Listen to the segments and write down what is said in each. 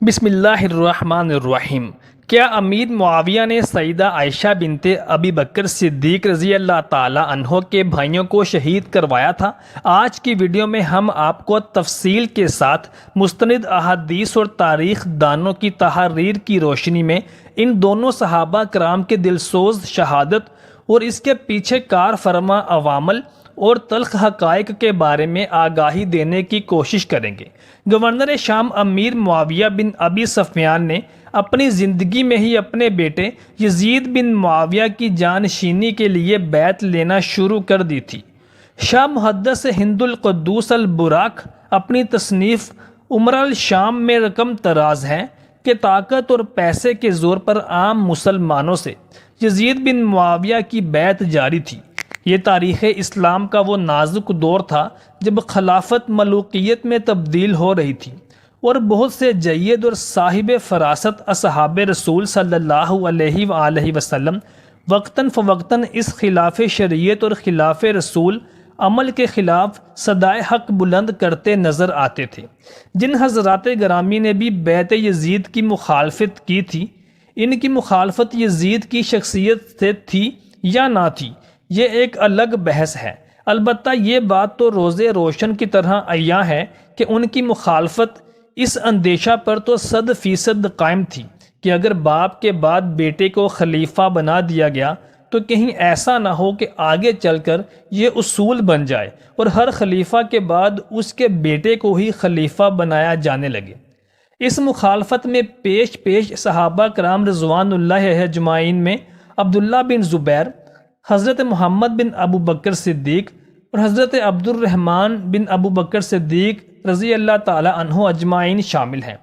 بسم اللہ الرحمن الرحیم۔ کیا امیر معاویہ نے سیدہ عائشہ بنت ابی بکر صدیق رضی اللہ تعالی عنہ کے بھائیوں کو شہید کروایا تھا؟ آج کی ویڈیو میں ہم آپ کو تفصیل کے ساتھ مستند احادیث اور تاریخ دانوں کی تحریر کی روشنی میں ان دونوں صحابہ کرام کے دلسوز شہادت اور اس کے پیچھے کار فرما عوامل اور تلخ حقائق کے بارے میں آگاہی دینے کی کوشش کریں گے۔ گورنر شام امیر معاویہ بن ابی سفیان نے اپنی زندگی میں ہی اپنے بیٹے یزید بن معاویہ کی جانشینی کے لیے بیعت لینا شروع کر دی تھی۔ شاہ محدث ہند القدوس البراق اپنی تصنیف عمر الشام میں رقم تراز ہیں کہ طاقت اور پیسے کے زور پر عام مسلمانوں سے یزید بن معاویہ کی بیعت جاری تھی۔ یہ تاریخ اسلام کا وہ نازک دور تھا جب خلافت ملوکیت میں تبدیل ہو رہی تھی اور بہت سے جید اور صاحب فراست اصحاب رسول صلی اللہ علیہ وآلہ وسلم وقتاً فوقتاً اس خلاف شریعت اور خلاف رسول عمل کے خلاف صدائے حق بلند کرتے نظر آتے تھے۔ جن حضرات گرامی نے بھی بیعت یزید کی مخالفت کی تھی، ان کی مخالفت یزید کی شخصیت سے تھی یا نہ تھی، یہ ایک الگ بحث ہے۔ البتہ یہ بات تو روز روشن کی طرح عیاں ہے کہ ان کی مخالفت اس اندیشہ پر تو 100% قائم تھی کہ اگر باپ کے بعد بیٹے کو خلیفہ بنا دیا گیا تو کہیں ایسا نہ ہو کہ آگے چل کر یہ اصول بن جائے اور ہر خلیفہ کے بعد اس کے بیٹے کو ہی خلیفہ بنایا جانے لگے۔ اس مخالفت میں پیش صحابہ کرام رضوان اللہ اجمعین میں عبداللہ بن زبیر، حضرت محمد بن ابو بکر صدیق اور حضرت عبد الرحمن بن ابو بکر صدیق رضی اللہ تعالی عنہ اجمعین شامل ہیں۔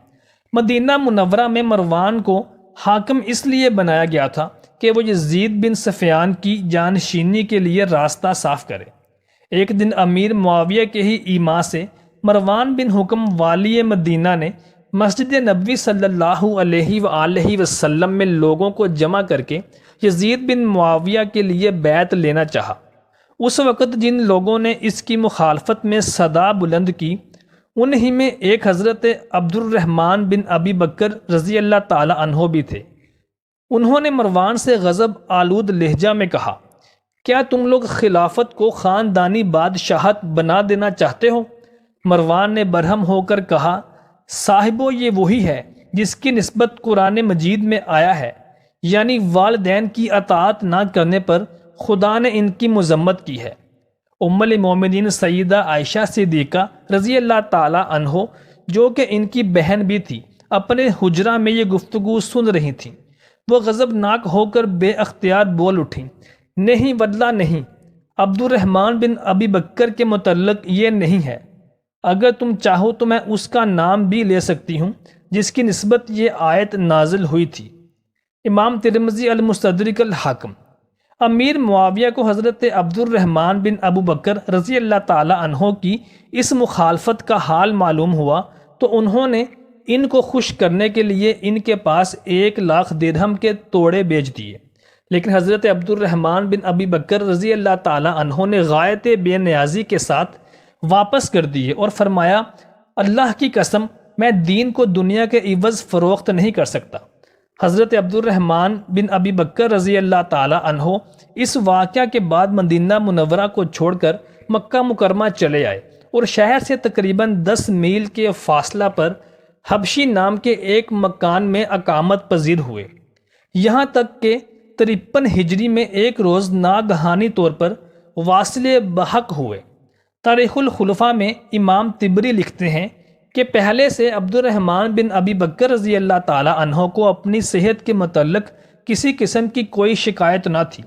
مدینہ منورہ میں مروان کو حاکم اس لیے بنایا گیا تھا کہ وہ یزید بن سفیان کی جانشینی کے لیے راستہ صاف کرے۔ ایک دن امیر معاویہ کے ہی ایما سے مروان بن حکم والی مدینہ نے مسجد نبوی صلی اللہ علیہ وآلہ وسلم میں لوگوں کو جمع کر کے یزید بن معاویہ کے لیے بیعت لینا چاہا۔ اس وقت جن لوگوں نے اس کی مخالفت میں صدا بلند کی، انہی میں ایک حضرت عبد الرحمن بن ابی بکر رضی اللہ تعالی عنہ بھی تھے۔ انہوں نے مروان سے غضب آلود لہجہ میں کہا، کیا تم لوگ خلافت کو خاندانی بادشاہت بنا دینا چاہتے ہو؟ مروان نے برہم ہو کر کہا، صاحبو یہ وہی ہے جس کی نسبت قرآن مجید میں آیا ہے، یعنی والدین کی اطاعت نہ کرنے پر خدا نے ان کی مذمت کی ہے۔ ام المومنین سیدہ عائشہ صدیقہ رضی اللہ تعالی عنہ، جو کہ ان کی بہن بھی تھی، اپنے حجرہ میں یہ گفتگو سن رہی تھیں۔ وہ غضبناک ہو کر بے اختیار بول اٹھیں، نہیں واللہ نہیں، عبد الرحمن بن ابی بکر کے متعلق یہ نہیں ہے۔ اگر تم چاہو تو میں اس کا نام بھی لے سکتی ہوں جس کی نسبت یہ آیت نازل ہوئی تھی۔ امام ترمذی المستدرک الحاکم۔ امیر معاویہ کو حضرت عبد الرحمن بن ابو بکر رضی اللہ تعالی عنہ کی اس مخالفت کا حال معلوم ہوا تو انہوں نے ان کو خوش کرنے کے لیے ان کے پاس 1,00,000 درہم کے توڑے بیچ دیے، لیکن حضرت عبد الرحمن بن ابی بکر رضی اللہ تعالی عنہ نے غایت بے نیازی کے ساتھ واپس کر دیے اور فرمایا، اللہ کی قسم میں دین کو دنیا کے عوض فروخت نہیں کر سکتا۔ حضرت عبد الرحمن بن ابی بکر رضی اللہ تعالی عنہ اس واقعہ کے بعد مدینہ منورہ کو چھوڑ کر مکہ مکرمہ چلے آئے اور شہر سے تقریباً 10 میل کے فاصلہ پر حبشی نام کے ایک مکان میں اقامت پذیر ہوئے، یہاں تک کہ 53 ہجری میں ایک روز ناگہانی طور پر واصل بحق ہوئے۔ تاریخ الخلفاء میں امام طبری لکھتے ہیں کہ پہلے سے عبد الرحمن بن ابی بکر رضی اللہ تعالی عنہ کو اپنی صحت کے متعلق کسی قسم کی کوئی شکایت نہ تھی۔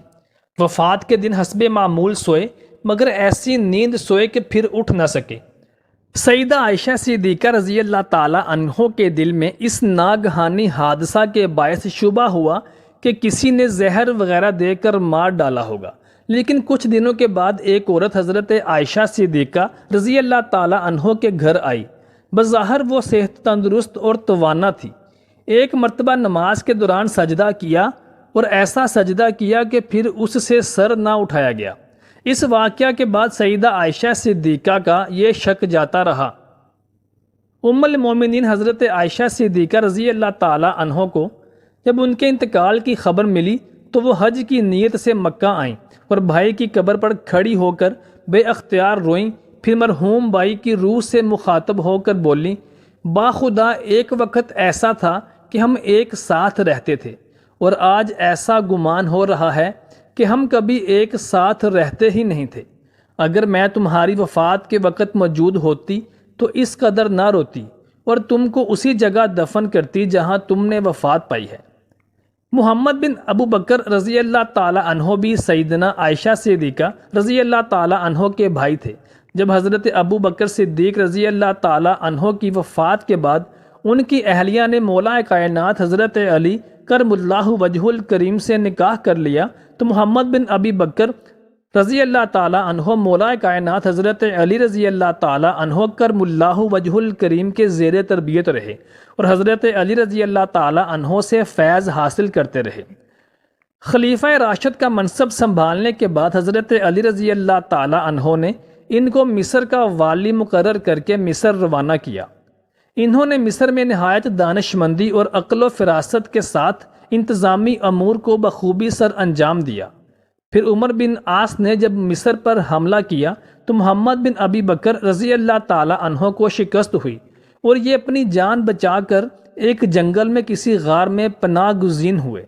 وفات کے دن حسب معمول سوئے، مگر ایسی نیند سوئے کہ پھر اٹھ نہ سکے۔ سیدہ عائشہ صدیقہ رضی اللہ تعالی عنہ کے دل میں اس ناگہانی حادثہ کے باعث شبہ ہوا کہ کسی نے زہر وغیرہ دے کر مار ڈالا ہوگا، لیکن کچھ دنوں کے بعد ایک عورت حضرت عائشہ صدیقہ رضی اللہ تعالی عنہ کے گھر آئی۔ بظاہر وہ صحت تندرست اور توانا تھی۔ ایک مرتبہ نماز کے دوران سجدہ کیا اور ایسا سجدہ کیا کہ پھر اس سے سر نہ اٹھایا گیا۔ اس واقعہ کے بعد سیدہ عائشہ صدیقہ کا یہ شک جاتا رہا ام المومنین حضرت عائشہ صدیقہ رضی اللہ تعالی عنہ کو جب ان کے انتقال کی خبر ملی تو وہ حج کی نیت سے مکہ آئیں اور بھائی کی قبر پر کھڑی ہو کر بے اختیار روئیں، پھر مرحوم بھائی کی روح سے مخاطب ہو کر بولیں، باخدا ایک وقت ایسا تھا کہ ہم ایک ساتھ رہتے تھے، اور آج ایسا گمان ہو رہا ہے کہ ہم کبھی ایک ساتھ رہتے ہی نہیں تھے۔ اگر میں تمہاری وفات کے وقت موجود ہوتی تو اس قدر نہ روتی اور تم کو اسی جگہ دفن کرتی جہاں تم نے وفات پائی ہے۔ محمد بن ابو بکر رضی اللہ تعالی عنہ بھی سیدنا عائشہ صدیقہ رضی اللہ تعالی عنہ کے بھائی تھے۔ جب حضرت ابو بکر صدیق رضی اللہ تعالی عنہ کی وفات کے بعد ان کی اہلیہ نے مولا کائنات حضرت علی کرم اللہ وجہ الکریم سے نکاح کر لیا تو محمد بن ابی بکر رضی اللہ تعالی عنہ مولا کائنات حضرت علی رضی اللہ تعالی عنہ کرم اللہ وجہ الکریم کے زیر تربیت رہے اور حضرت علی رضی اللہ تعالی عنہ سے فیض حاصل کرتے رہے۔ خلیفہ راشد کا منصب سنبھالنے کے بعد حضرت علی رضی اللہ تعالی عنہ نے ان کو مصر کا والی مقرر کر کے مصر روانہ کیا۔ انہوں نے مصر میں نہایت دانش مندی اور عقل و فراست کے ساتھ انتظامی امور کو بخوبی سر انجام دیا۔ پھر عمر بن عاص نے جب مصر پر حملہ کیا تو محمد بن ابی بکر رضی اللہ تعالی عنہ کو شکست ہوئی اور یہ اپنی جان بچا کر ایک جنگل میں کسی غار میں پناہ گزین ہوئے۔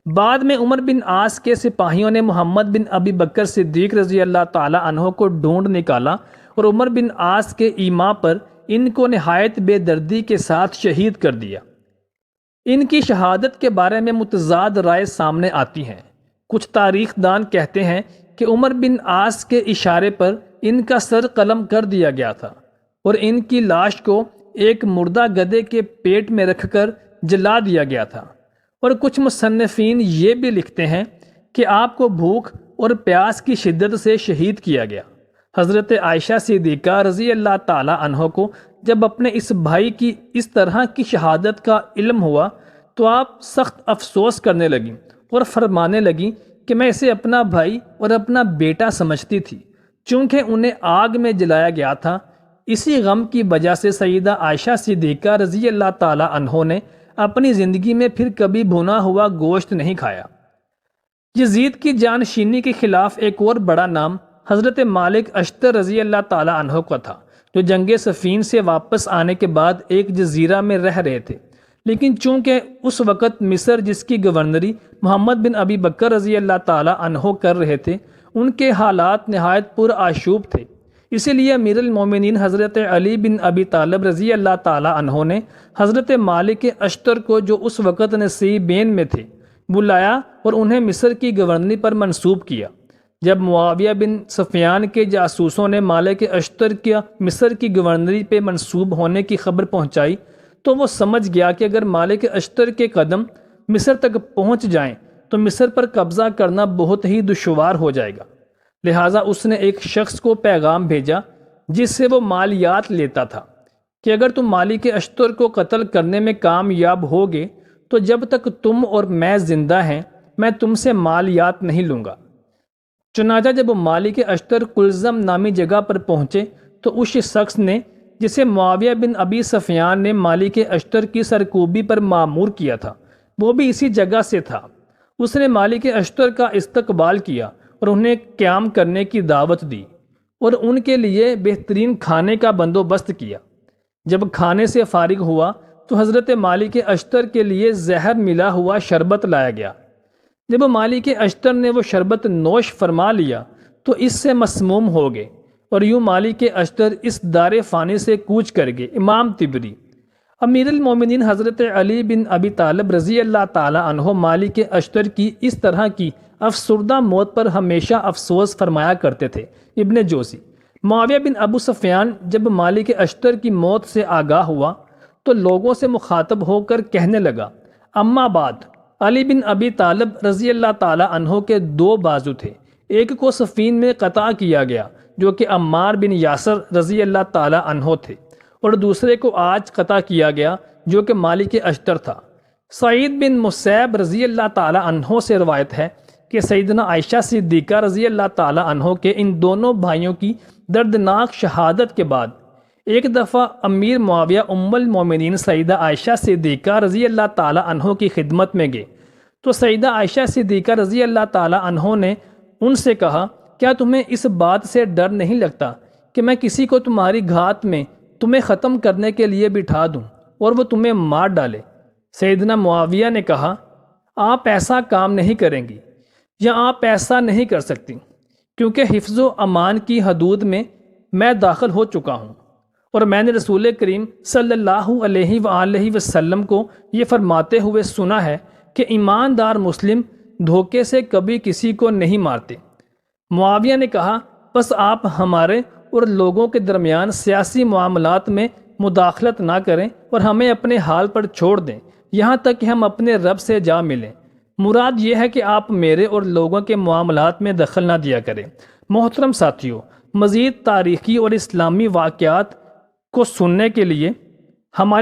بعد میں عمر بن عاص کے سپاہیوں نے محمد بن ابی بکر صدیق رضی اللہ تعالی عنہ کو ڈھونڈ نکالا اور عمر بن عاص کے ایما پر ان کو نہایت بے دردی کے ساتھ شہید کر دیا۔ ان کی شہادت کے بارے میں متضاد رائے سامنے آتی ہیں۔ کچھ تاریخ دان کہتے ہیں کہ عمر بن عاص کے اشارے پر ان کا سر قلم کر دیا گیا تھا اور ان کی لاش کو ایک مردہ گدھے کے پیٹ میں رکھ کر جلا دیا گیا تھا، اور کچھ مصنفین یہ بھی لکھتے ہیں کہ آپ کو بھوک اور پیاس کی شدت سے شہید کیا گیا۔ حضرت عائشہ صدیقہ رضی اللہ تعالی عنہ کو جب اپنے اس بھائی کی اس طرح کی شہادت کا علم ہوا تو آپ سخت افسوس کرنے لگیں اور فرمانے لگیں کہ میں اسے اپنا بھائی اور اپنا بیٹا سمجھتی تھی، چونکہ انہیں آگ میں جلایا گیا تھا۔ اسی غم کی وجہ سے سیدہ عائشہ صدیقہ رضی اللہ تعالی عنہ نے اپنی زندگی میں پھر کبھی بھنا ہوا گوشت نہیں کھایا۔ یزید کی جانشینی کے خلاف ایک اور بڑا نام حضرت مالک اشتر رضی اللہ تعالی عنہ کا تھا، جو جنگ صفین سے واپس آنے کے بعد ایک جزیرہ میں رہ رہے تھے، لیکن چونکہ اس وقت مصر جس کی گورنری محمد بن ابی بکر رضی اللہ تعالی عنہ کر رہے تھے، ان کے حالات نہایت پرآشوب تھے، اسی لیے امیر المومنین حضرت علی بن ابی طالب رضی اللہ تعالی عنہ نے حضرت مالک اشتر کو جو اس وقت نصیبین میں تھے بلایا اور انہیں مصر کی گورنری پر منصوب کیا۔ جب معاویہ بن سفیان کے جاسوسوں نے مالک اشتر کیا مصر کی گورنری پہ منصوب ہونے کی خبر پہنچائی تو وہ سمجھ گیا کہ اگر مالک اشتر کے قدم مصر تک پہنچ جائیں تو مصر پر قبضہ کرنا بہت ہی دشوار ہو جائے گا، لہٰذا اس نے ایک شخص کو پیغام بھیجا جس سے وہ مالیات لیتا تھا کہ اگر تم مالک اشتر کو قتل کرنے میں کامیاب ہوگے تو جب تک تم اور میں زندہ ہیں میں تم سے مالیات نہیں لوں گا۔ چنانچہ جب وہ مالک اشتر کلزم نامی جگہ پر پہنچے تو اس شخص نے جسے معاویہ بن ابی سفیان نے مالک اشتر کی سرکوبی پر مامور کیا تھا وہ بھی اسی جگہ سے تھا۔ اس نے مالک اشتر کا استقبال کیا اور انہیں قیام کرنے کی دعوت دی اور ان کے لیے بہترین کھانے کا بندوبست کیا۔ جب کھانے سے فارغ ہوا تو حضرت مالک اشتر کے لیے زہر ملا ہوا شربت لایا گیا۔ جب مالک اشتر نے وہ شربت نوش فرما لیا تو اس سے مسموم ہو گئے اور یوں مالک اشتر اس دار فانی سے کوچ کر گئے۔ امام طبری امیر المومنین حضرت علی بن ابی طالب رضی اللہ تعالی عنہ مالک اشتر کی اس طرح کی افسردہ موت پر ہمیشہ افسوس فرمایا کرتے تھے۔ ابن جوزی معاویہ بن ابو سفیان جب مالک اشتر کی موت سے آگاہ ہوا تو لوگوں سے مخاطب ہو کر کہنے لگا، اما بعد علی بن ابی طالب رضی اللہ تعالی عنہ کے دو بازو تھے، ایک کو صفین میں قطع کیا گیا جو کہ عمار بن یاسر رضی اللہ تعالی عنہ تھے، اور دوسرے کو آج قطع کیا گیا جو کہ مالک اشتر تھا۔ سعید بن مسیب رضی اللہ تعالی عنہ سے روایت ہے کہ سیدنا عائشہ صدیقہ رضی اللہ تعالی عنہ کے ان دونوں بھائیوں کی دردناک شہادت کے بعد ایک دفعہ امیر معاویہ ام المومنین سیدہ عائشہ صدیقہ رضی اللہ تعالیٰ عنہ کی خدمت میں گئے تو سیدہ عائشہ صدیقہ رضی اللہ تعالیٰ عنہ نے ان سے کہا، کیا تمہیں اس بات سے ڈر نہیں لگتا کہ میں کسی کو تمہاری گھات میں تمہیں ختم کرنے کے لیے بٹھا دوں اور وہ تمہیں مار ڈالے؟ سیدنا معاویہ نے کہا، آپ ایسا کام نہیں کریں گی یا آپ ایسا نہیں کر سکتی، کیونکہ حفظ و امان کی حدود میں داخل ہو چکا ہوں، اور میں نے رسول کریم صلی اللہ علیہ وآلہ وسلم کو یہ فرماتے ہوئے سنا ہے کہ ایماندار مسلم دھوکے سے کبھی کسی کو نہیں مارتے۔ معاویہ نے کہا، بس آپ ہمارے اور لوگوں کے درمیان سیاسی معاملات میں مداخلت نہ کریں اور ہمیں اپنے حال پر چھوڑ دیں یہاں تک کہ ہم اپنے رب سے جا ملیں۔ مراد یہ ہے کہ آپ میرے اور لوگوں کے معاملات میں دخل نہ دیا کریں۔ محترم ساتھیوں، مزید تاریخی اور اسلامی واقعات کو سننے کے لیے ہمارے